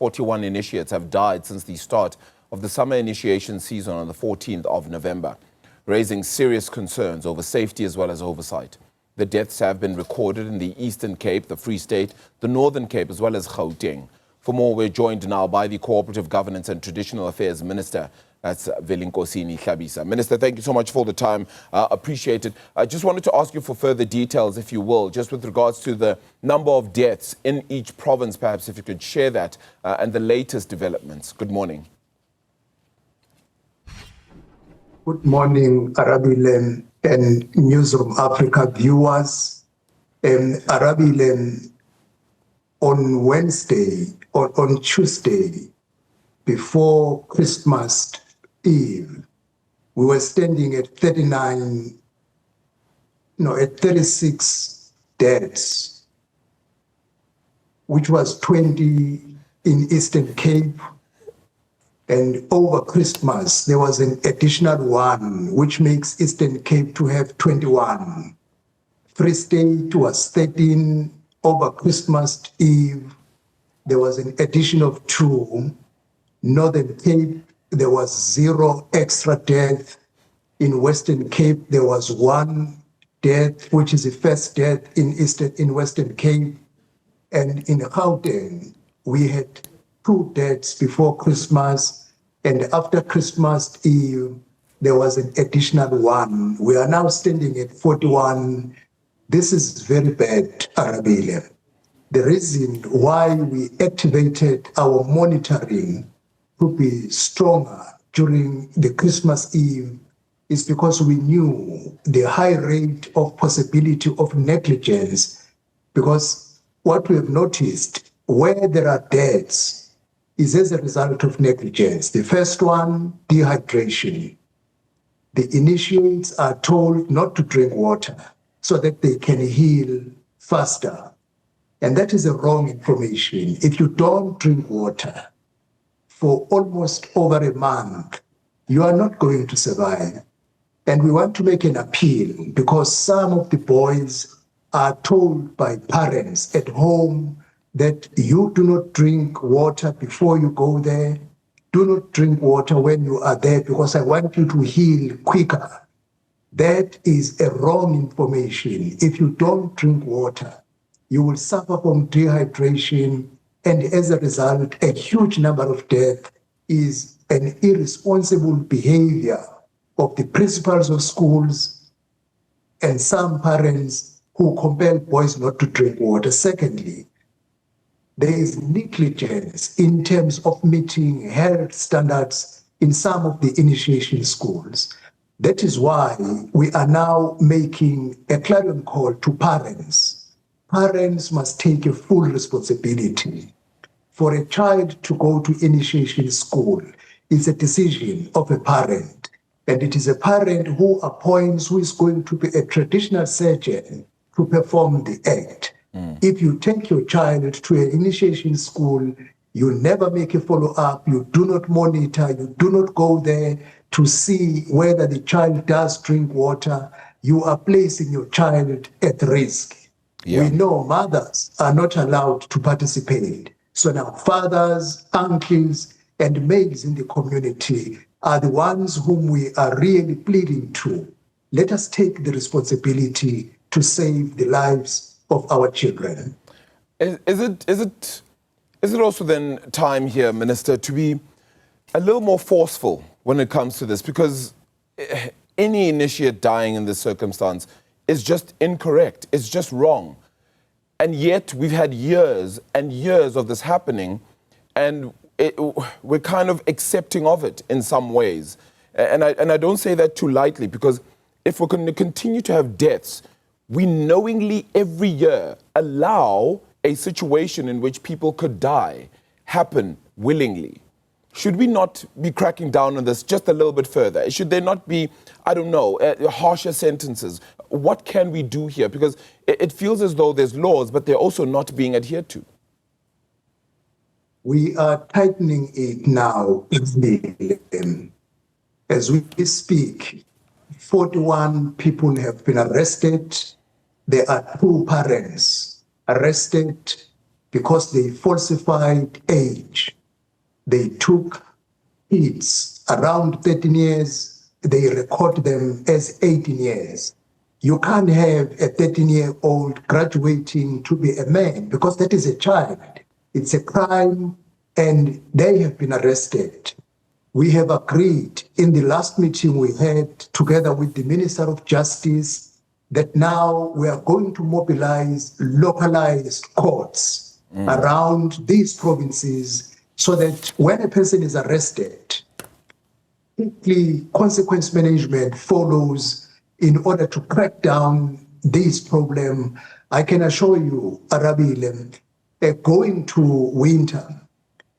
41 initiates have died since the start of the summer initiation season on the 14th of November, raising serious concerns over safety as well as oversight. The deaths have been recorded in the Eastern Cape, the Free State, the Northern Cape, as well as Gauteng. For more, we're joined now by the Cooperative Governance and Traditional Affairs Minister. That's Velenkosini Hlabisa. Minister, thank you so much for the time. Appreciate it. I just wanted to ask you for further details, if you will, just with regards to the number of deaths in each province, perhaps if you could share that, and the latest developments. Good morning. Good morning, Arabilen and Newzroom Afrika viewers. Arabilen, on Wednesday or on Tuesday, before Christmas Eve, we were standing at 36 deaths, which was 20 in Eastern Cape. And over Christmas, there was an additional one, which makes Eastern Cape to have 21. Free State was 13. Over Christmas Eve, there was an addition of 2. Northern Cape, there was 0 extra death. In Western Cape, there was 1 death, which is the first death in Western Cape. And in Gauteng, we had 2 deaths before Christmas, and after Christmas Eve, there was an additional 1. We are now standing at 41. This is very bad, Arabile. The reason why we activated our monitoring to be stronger during the Christmas Eve is because we knew the high rate of possibility of negligence, because what we have noticed, where there are deaths, is as a result of negligence. The first one, dehydration. The initiates are told not to drink water so that they can heal faster. And that is a wrong information. If you don't drink water for almost over a month, you are not going to survive. And we want to make an appeal, because some of the boys are told by parents at home that you do not drink water before you go there. Do not drink water when you are there, because I want you to heal quicker. That is a wrong information. If you don't drink water, you will suffer from dehydration, and as a result, a huge number of deaths is an irresponsible behavior of the principals of schools and some parents who compel boys not to drink water. Secondly, there is negligence in terms of meeting health standards in some of the initiation schools. That is why we are now making a clarion call to parents. Parents must take a full responsibility. For a child to go to initiation school is a decision of a parent, and it is a parent who appoints who is going to be a traditional surgeon to perform the act. If you take your child to an initiation school, you never make a follow-up, you do not monitor, you do not go there to see whether the child does drink water, you are placing your child at risk. Yeah. We know mothers are not allowed to participate. So now fathers, uncles, and males in the community are the ones whom we are really pleading to. Let us take the responsibility to save the lives of our children. Is it also then time here, Minister, to be a little more forceful when it comes to this? Because any initiate dying in this circumstance is just incorrect. It's just wrong. And yet we've had years and years of this happening, and we're kind of accepting of it in some ways. And I don't say that too lightly, because if we're going to continue to have deaths, we knowingly every year allow a situation in which people could die happen willingly. Should we not be cracking down on this just a little bit further? Should there not be, I don't know, harsher sentences? What can we do here? Because it feels as though there's laws, but they're also not being adhered to. We are tightening it now. As we speak, 41 people have been arrested. There are 2 parents arrested because they falsified age. They took kids around 13 years, they record them as 18 years. You can't have a 13-year-old graduating to be a man because that is a child. It's a crime and they have been arrested. We have agreed in the last meeting we had together with the Minister of Justice that now we are going to mobilize localized courts around these provinces so that when a person is arrested, quickly consequence management follows in order to crack down this problem. I can assure you, Arabile, going to winter,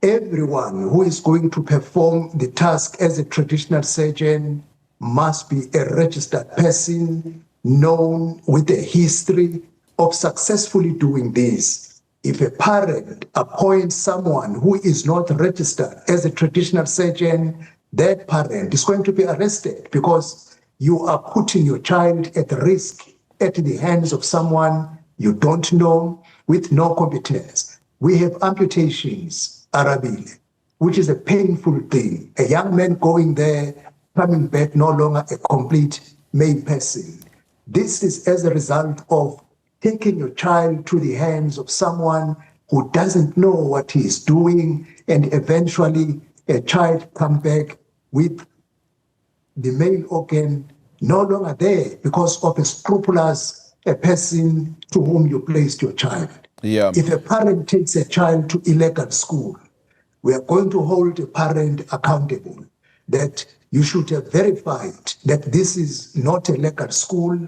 everyone who is going to perform the task as a traditional surgeon must be a registered person, known with a history of successfully doing this. If a parent appoints someone who is not registered as a traditional surgeon, that parent is going to be arrested because you are putting your child at risk at the hands of someone you don't know with no competence. We have amputations, Arabile, which is a painful thing. A young man going there, coming back no longer a complete male person. This is as a result of taking your child to the hands of someone who doesn't know what he is doing, and eventually a child come back with the male organ no longer there because of a scrupulous person to whom you placed your child. Yeah. If a parent takes a child to illegal school, we are going to hold a parent accountable that you should have verified that this is not a legal school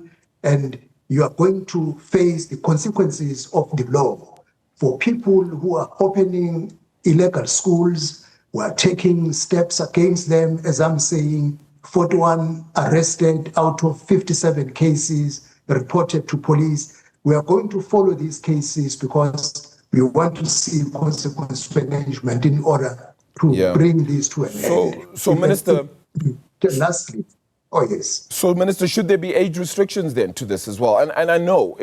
and you are going to face the consequences of the law. For people who are opening illegal schools, we are taking steps against them. As I'm saying, 41 arrested out of 57 cases reported to police. We are going to follow these cases because we want to see consequence management in order to bring this to an end. So Minister... Lastly, oh yes. So Minister, should there be age restrictions then to this as well? And I know,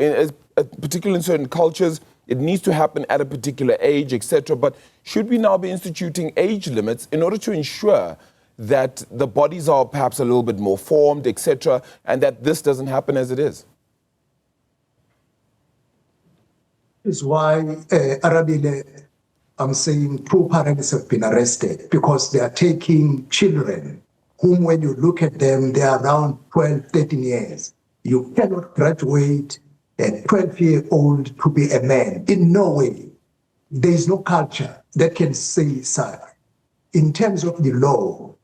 particularly in certain cultures, it needs to happen at a particular age, etc. But should we now be instituting age limits in order to ensure that the bodies are perhaps a little bit more formed, etc., and that this doesn't happen as it is? Is why, Arabile, I'm saying two parents have been arrested because they are taking children whom when you look at them, they are around 12, 13 years. You cannot graduate a 12-year-old to be a man. In no way. There is no culture that can say so. In terms of the law,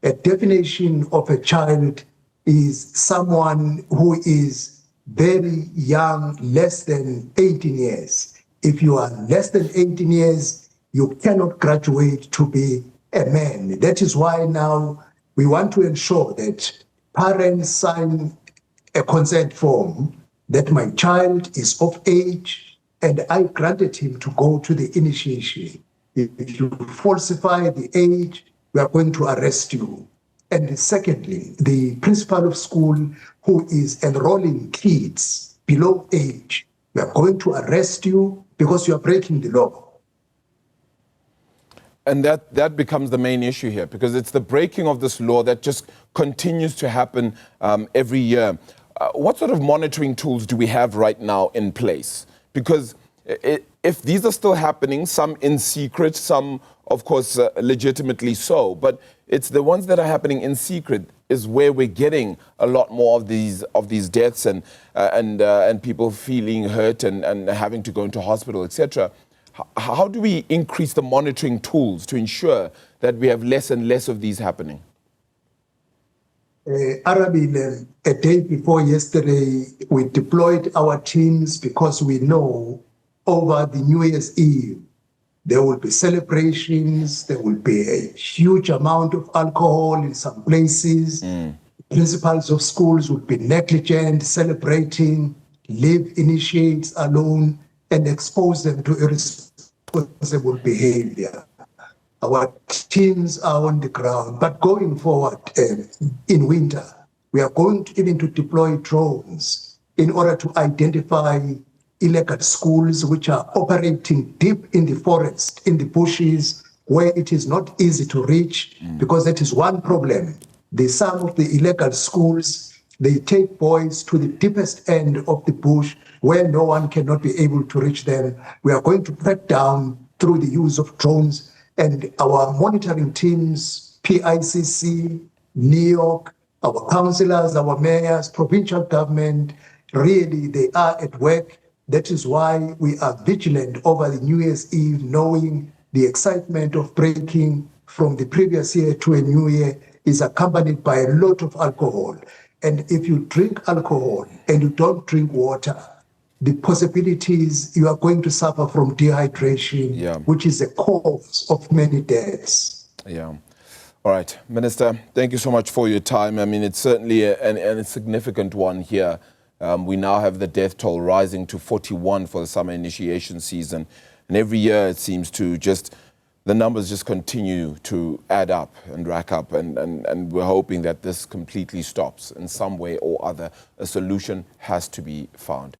a definition of a child is someone who is very young, less than 18 years. If you are less than 18 years, you cannot graduate to be a man. That is why now we want to ensure that parents sign a consent form that my child is of age and I granted him to go to the initiation. If you falsify the age, we are going to arrest you. And secondly, the principal of school who is enrolling kids below age, we are going to arrest you because you are breaking the law. And that becomes the main issue here, because it's the breaking of this law that just continues to happen every year. What sort of monitoring tools do we have right now in place? Because if these are still happening, some in secret, some, of course, legitimately so, but it's the ones that are happening in secret is where we're getting a lot more of these deaths and people feeling hurt and having to go into hospital, etc. How do we increase the monitoring tools to ensure that we have less and less of these happening? Arabile, a day before yesterday, we deployed our teams because we know over the New Year's Eve, there will be celebrations, there will be a huge amount of alcohol in some places. Principals of schools will be negligent, celebrating, leave initiates alone, and expose them to irresponsible behavior. Our teams are on the ground, but going forward in winter, we are going to even to deploy drones in order to identify illegal schools which are operating deep in the forest, in the bushes, where it is not easy to reach, because that is one problem. Some of the illegal schools, they take boys to the deepest end of the bush where no one cannot be able to reach them. We are going to crack down through the use of drones, and our monitoring teams, PICC, New York, our councillors, our mayors, provincial government, really they are at work. That is why we are vigilant over the New Year's Eve, knowing the excitement of breaking from the previous year to a new year is accompanied by a lot of alcohol. And if you drink alcohol and you don't drink water, the possibilities you are going to suffer from dehydration, which is a cause of many deaths. Yeah. All right, Minister, thank you so much for your time. I mean, it's certainly a significant one here. We now have the death toll rising to 41 for the summer initiation season. And every year it seems to the numbers just continue to add up and rack up. And we're hoping that this completely stops in some way or other. A solution has to be found.